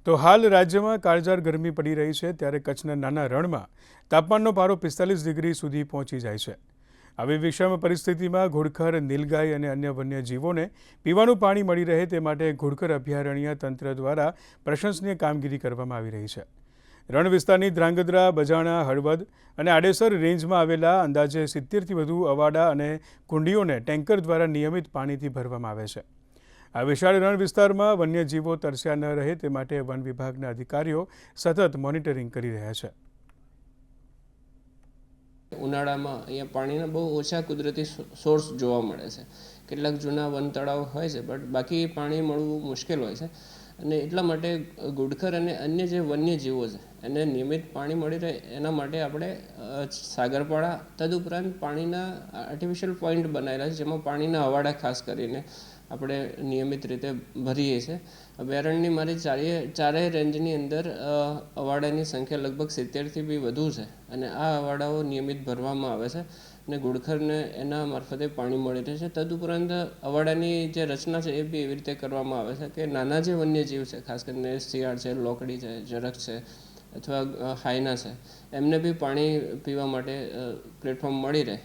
તો હાલ રાજ્યમાં કાળઝાળ ગરમી પડી રહી છે, ત્યારે કચ્છના નાના રણમાં તાપમાનનો પારો 45 ડિગ્રી સુધી પહોંચી જાય છે। આવી વિષમ પરિસ્થિતિમાં ઘુડખર, નીલગાય અને અન્ય વન્યજીવોને પીવાનું પાણી મળી રહે તે માટે ઘુડખર અભયારણ્ય તંત્ર દ્વારા પ્રશંસનીય કામગીરી કરવામાં આવી રહી છે। રણ વિસ્તારની ધ્રાંગધ્રા, બજાણા, હળવદ અને આડેસર રેન્જમાં આવેલા અંદાજે 70થી વધુ અવાડા અને કુંડીઓને ટેન્કર દ્વારા નિયમિત પાણીથી ભરવામાં આવે છે। આ વિશાળ રણ વિસ્તારમાં વન્યજીવો તરસ્યા ન રહે તે માટે વન વિભાગના અધિકારીઓ સતત મોનિટરિંગ કરી રહ્યા છે। ઉનાળામાં અહીંયા પાણીના બહુ ઓછા કુદરતી સોર્સ જોવા મળે છે। કેટલાક જૂના વન તળાવ હોય છે, બટ બાકી પાણી મળવું મુશ્કેલ હોય છે અને એટલા માટે ઘુડખર અને અન્ય જે વન્યજીવો છે એને નિયમિત પાણી મળી રહે એના માટે આપણે સાગરપાડા તદુપરાંત પાણીના આર્ટિફિશિયલ પોઈન્ટ બનાવેલા છે, જેમાં પાણીના અવાડા ખાસ કરીને આપણે નિયમિત રીતે ભરીએ છીએ। અભયારણ્યની મારી ચારેય રેન્જની અંદર અવાડાની સંખ્યા લગભગ 70થી બી વધુ છે અને આ અવાડાઓ નિયમિત ભરવામાં આવે છે અને ઘુડખરને એના મારફતે પાણી મળી રહે છે। તદુપરાંત અવાડાની જે રચના છે એ બી એવી રીતે કરવામાં આવે છે કે નાના જે વન્યજીવ છે, ખાસ કરીને શિયાળ છે, લોકડી છે, ઝરખ છે અથવા હાયના છે, એમને બી પાણી પીવા માટે પ્લેટફોર્મ મળી રહે